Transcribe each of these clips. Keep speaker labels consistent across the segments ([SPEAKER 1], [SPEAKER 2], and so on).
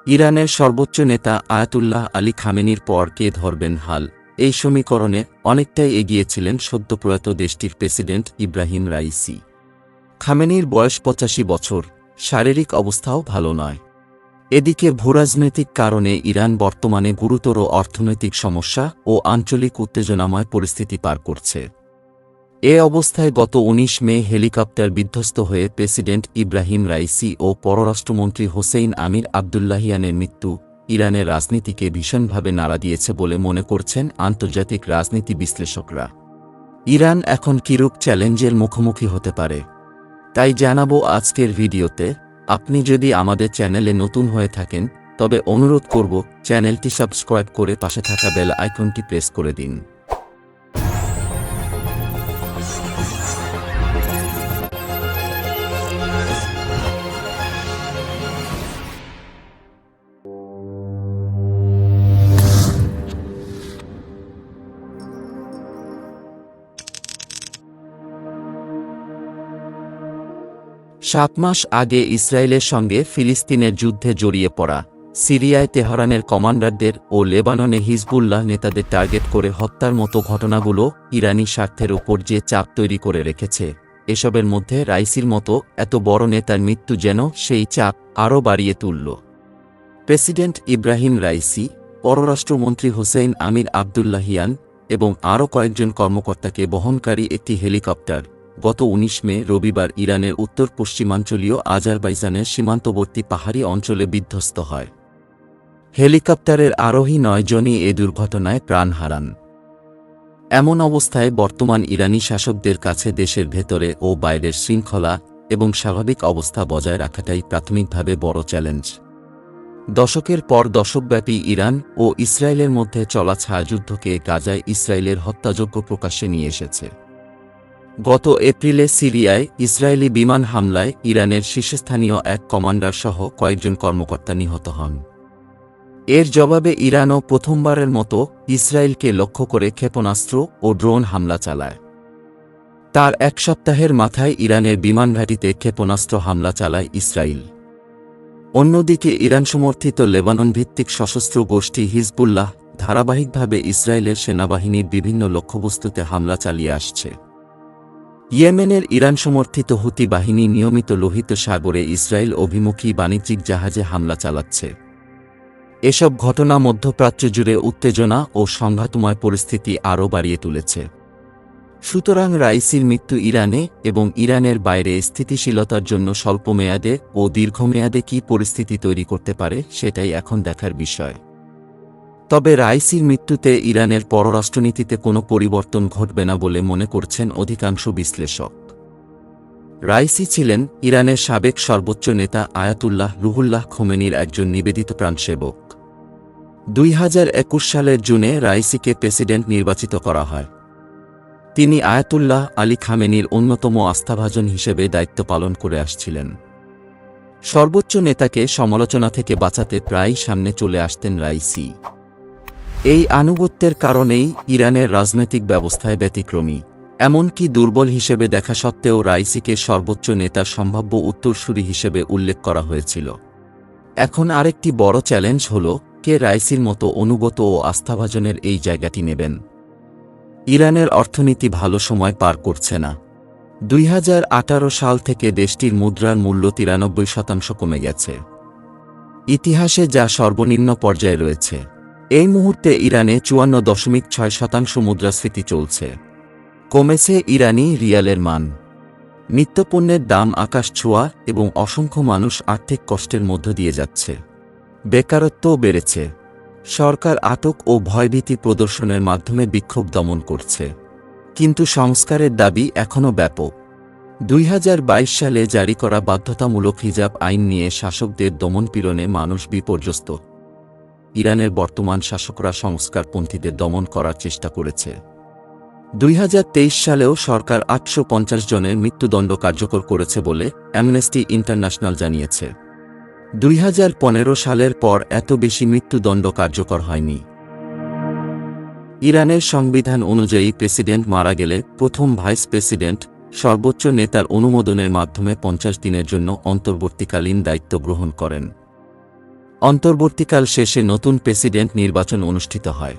[SPEAKER 1] ইরানের সর্বোচ্চ নেতা আয়াতুল্লাহ আলী খামেনির পর কে ধরবেন হাল, এই সমীকরণে অনেকটাই এগিয়েছিলেন সদ্যপ্রয়াত দেশটির প্রেসিডেন্ট ইব্রাহিম রাইসি। খামেনির বয়স ৮৫ বছর, শারীরিক অবস্থাও ভালো নয়। এদিকে ভূরাজনৈতিক কারণে ইরান বর্তমানে গুরুতর অর্থনৈতিক সমস্যা ও আঞ্চলিক উত্তেজনাময় পরিস্থিতি পার করছে। এ অবস্থায় গত ১৯ মে হেলিকপ্টার বিধ্বস্ত হয়ে প্রেসিডেন্ট ইব্রাহিম রাইসি ও পররাষ্ট্রমন্ত্রী হোসেইন আমির আবদুল্লাহিয়ানের মৃত্যু ইরানের রাজনীতিকে ভীষণভাবে নাড়া দিয়েছে বলে মনে করছেন আন্তর্জাতিক রাজনীতি বিশ্লেষকরা। ইরান এখন কিরূপ চ্যালেঞ্জের মুখোমুখি হতে পারে, তাই জানাবো আজকের ভিডিওতে। আপনি যদি আমাদের চ্যানেলে নতুন হয়ে থাকেন তবে অনুরোধ করব চ্যানেলটি সাবস্ক্রাইব করে পাশে থাকা বেল আইকনটি প্রেস করে দিন। সাত মাস আগে ইসরায়েলের সঙ্গে ফিলিস্তিনের যুদ্ধে জড়িয়ে পড়া, সিরিয়ায় তেহরানের কমান্ডারদের ও লেবাননে হিজবুল্লাহ নেতাদের টার্গেট করে হত্যার মতো ঘটনাগুলো ইরানি স্বার্থের ওপর যে চাপ তৈরি করে রেখেছে, এসবের মধ্যে রাইসির মতো এত বড় নেতার মৃত্যু যেন সেই চাপ আরও বাড়িয়ে তুলল। প্রেসিডেন্ট ইব্রাহিম রাইসি, পররাষ্ট্রমন্ত্রী হোসেইন আমির আবদুল্লাহিয়ান এবং আরও কয়েকজন কর্মকর্তাকে বহনকারী একটি হেলিকপ্টার গত ১৯ মে রবিবার ইরানের উত্তর পশ্চিমাঞ্চলীয় আজারবাইজানের সীমান্তবর্তী পাহাড়ি অঞ্চলে বিধ্বস্ত হয়। হেলিকপ্টারের আরোহী ৯ জনই এ দুর্ঘটনায় প্রাণ হারান। এমন অবস্থায় বর্তমান ইরানি শাসকদের কাছে দেশের ভেতরে ও বাইরের শৃঙ্খলা এবং স্বাভাবিক অবস্থা বজায় রাখাটাই প্রাথমিকভাবে বড় চ্যালেঞ্জ। দশকের পর দশকব্যাপী ইরান ও ইসরায়েলের মধ্যে চলা ছায়াযুদ্ধকে গাজায় ইসরায়েলের হত্যাযজ্ঞ প্রকাশ্যে নিয়ে এসেছে। গত এপ্রিলে সিরিয়ায় ইসরায়েলি বিমান হামলায় ইরানের শীর্ষস্থানীয় এক কমান্ডার সহ কয়েকজন কর্মকর্তা নিহত হন। এর জবাবে ইরানও প্রথমবারের মতো ইসরায়েলকে লক্ষ্য করে ক্ষেপণাস্ত্র ও ড্রোন হামলা চালায়। তার এক সপ্তাহের মাথায় ইরানের বিমান ঘাঁটিতে ক্ষেপণাস্ত্র হামলা চালায় ইসরায়েল। অন্যদিকে ইরান সমর্থিত লেবানন ভিত্তিক সশস্ত্র গোষ্ঠী হিজবুল্লাহ ধারাবাহিকভাবে ইসরায়েলের সেনাবাহিনীর বিভিন্ন লক্ষ্যবস্তুতে হামলা চালিয়ে আসছে। ইয়েমেনের ইরান সমর্থিত হুতি বাহিনী নিয়মিত লোহিত সাগরে ইসরায়েল অভিমুখী বাণিজ্যিক জাহাজে হামলা চালাচ্ছে। এসব ঘটনা মধ্যপ্রাচ্য জুড়ে উত্তেজনা ও সংঘাতময় পরিস্থিতি আরও বাড়িয়ে তুলেছে। সুতরাং রাইসির মৃত্যু ইরানে এবং ইরানের বাইরে স্থিতিশীলতার জন্য স্বল্পমেয়াদে ও দীর্ঘমেয়াদে কী পরিস্থিতি তৈরি করতে পারে সেটাই এখন দেখার বিষয়। তবে রাইসির মৃত্যুতে ইরানের পররাষ্ট্রনীতিতে কোনো পরিবর্তন ঘটবে না বলে মনে করছেন অধিকাংশ বিশ্লেষক। রাইসি ছিলেন ইরানের সাবেক সর্বোচ্চ নেতা আয়াতুল্লাহ রুহুল্লাহ খোমেনির একজন নিবেদিত প্রাণসেবক। ২০২১ সালের জুনে রাইসিকে প্রেসিডেন্ট নির্বাচিত করা হয়। তিনি আয়াতুল্লাহ আলী খামেনির অন্যতম আস্থাভাজন হিসেবে দায়িত্ব পালন করে আসছিলেন। সর্বোচ্চ নেতাকে সমালোচনা থেকে বাঁচাতে প্রায়ই সামনে চলে আসতেন রাইসি। এই আনুগত্যের কারণেই ইরানের রাজনৈতিক ব্যবস্থায় ব্যতিক্রমী, এমনকি দুর্বল হিসেবে দেখা সত্ত্বেও রাইসিকে সর্বোচ্চ নেতার সম্ভাব্য উত্তরসূরি হিসেবে উল্লেখ করা হয়েছিল। এখন আরেকটি বড় চ্যালেঞ্জ হল কে রাইসির মতো অনুগত ও আস্থাভাজনের এই জায়গাটি নেবেন। ইরানের অর্থনীতি ভালো সময় পার করছে না। ২০১৮ সাল থেকে দেশটির মুদ্রার মূল্য ৯৩% কমে গেছে, ইতিহাসে যা সর্বনিম্ন পর্যায়ে রয়েছে। এই মুহূর্তে ইরানে ৫৪.৬% মুদ্রাস্ফীতি চলছে। কমেছে ইরানি রিয়ালের মান। নিত্যপণ্যের দাম আকাশ ছোঁয়া এবং অসংখ্য মানুষ আর্থিক কষ্টের মধ্য দিয়ে যাচ্ছে। বেকারত্বও বেড়েছে। সরকার আটক ও ভয়ভীতি প্রদর্শনের মাধ্যমে বিক্ষোভ দমন করছে, কিন্তু সংস্কারের দাবি এখনও ব্যাপক। ২০২২ সালে জারি করা বাধ্যতামূলক হিজাব আইন নিয়ে শাসকদের দমনপীড়নে মানুষ বিপর্যস্ত। ইরানের বর্তমান শাসকরা সংস্কারপন্থীদের দমন করার চেষ্টা করেছে। ২০২৩ সালেও সরকার ৮৫০ জনের মৃত্যুদণ্ড কার্যকর করেছে বলে অ্যামনেস্টি ইন্টারন্যাশনাল জানিয়েছে। ২০১৫ সালের পর এত বেশি মৃত্যুদণ্ড কার্যকর হয়নি। ইরানের সংবিধান অনুযায়ী প্রেসিডেন্ট মারা গেলে প্রথম ভাইস প্রেসিডেন্ট সর্বোচ্চ নেতার অনুমোদনের মাধ্যমে ৫০ দিনের জন্য অন্তর্বর্তীকালীন দায়িত্ব গ্রহণ করেন। অন্তর্বর্তীকাল শেষে নতুন প্রেসিডেন্ট নির্বাচন অনুষ্ঠিত হয়।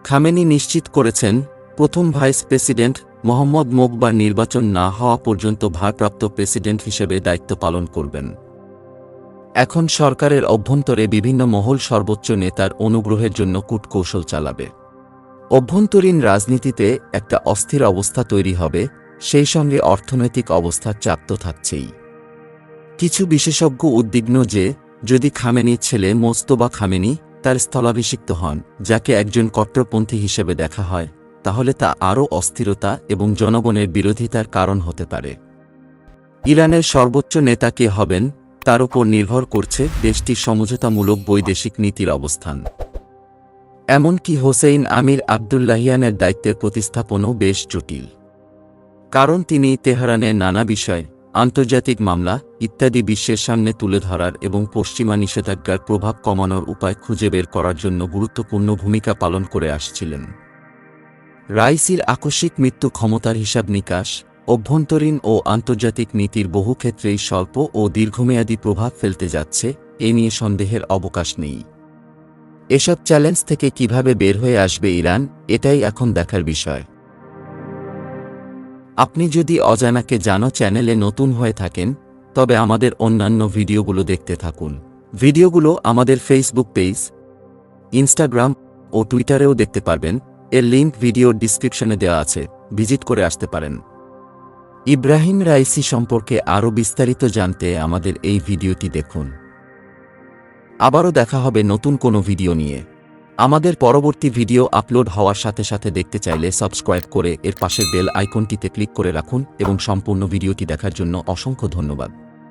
[SPEAKER 1] খামেনি নিশ্চিত করেছেন, প্রথম ভাইস প্রেসিডেন্ট মোহাম্মদ মোকবার নির্বাচন না হওয়া পর্যন্ত ভারপ্রাপ্ত প্রেসিডেন্ট হিসেবে দায়িত্ব পালন করবেন। এখন সরকারের অভ্যন্তরে বিভিন্ন মহল সর্বোচ্চ নেতার অনুগ্রহের জন্য কূটকৌশল চালাবে। অভ্যন্তরীণ রাজনীতিতে একটা অস্থির অবস্থা তৈরি হবে, সেই সঙ্গে অর্থনৈতিক অবস্থার চাপ তো থাকছেই। কিছু বিশেষজ্ঞ উদ্বিগ্ন যে, যদি খামেনির ছেলে মোজতবা খামেনি তার স্থলাভিষিক্ত হন, যাকে একজন কট্টরপন্থী হিসেবে দেখা হয়, তাহলে তা আরও অস্থিরতা এবং জনগণের বিরোধিতার কারণ হতে পারে। ইরানের সর্বোচ্চ নেতা কে হবেন তার উপর নির্ভর করছে দেশটির সমঝোতামূলক বৈদেশিক নীতির অবস্থান। এমনকি হোসেইন আমির আবদুল্লাহিয়ানের দায়িত্বের প্রতিস্থাপনও বেশ জটিল, কারণ তিনি তেহরানের নানা বিষয়, আন্তর্জাতিক মামলা ইত্যাদি বিশ্বের সামনে তুলে ধরার এবং পশ্চিমা নিষেধাজ্ঞার প্রভাব কমানোর উপায় খুঁজে বের করার জন্য গুরুত্বপূর্ণ ভূমিকা পালন করে আসছিলেন। রাইসির আকস্মিক মৃত্যু ক্ষমতার হিসাব নিকাশ, অভ্যন্তরীণ ও আন্তর্জাতিক নীতির বহু ক্ষেত্রেই স্বল্প ও দীর্ঘমেয়াদী প্রভাব ফেলতে যাচ্ছে, এ নিয়ে সন্দেহের অবকাশ নেই। এসব চ্যালেঞ্জ থেকে কিভাবে বের হয়ে আসবে ইরান, এটাই এখন দেখার বিষয়। আপনি যদি অজানাকে জানো চ্যানেলে নতুন হয়ে থাকেন, তবে আমাদের অন্যান্য ভিডিওগুলো দেখতে থাকুন। ভিডিওগুলো আমাদের ফেসবুক পেজ, ইনস্টাগ্রাম ও টুইটারেও দেখতে পারবেন। এর লিঙ্ক ভিডিওর ডিসক্রিপশনে দেওয়া আছে, ভিজিট করে আসতে পারেন। ইব্রাহিম রাইসি সম্পর্কে আরও বিস্তারিত জানতে আমাদের এই ভিডিওটি দেখুন। আবারও দেখা হবে নতুন কোনো ভিডিও নিয়ে। আমাদের পরবর্তী ভিডিও আপলোড হওয়ার সাথে সাথে দেখতে চাইলে সাবস্ক্রাইব করে এর পাশের বেল আইকনটিতে ক্লিক করে রাখুন এবং সম্পূর্ণ ভিডিওটি দেখার জন্য অসংখ্য ধন্যবাদ।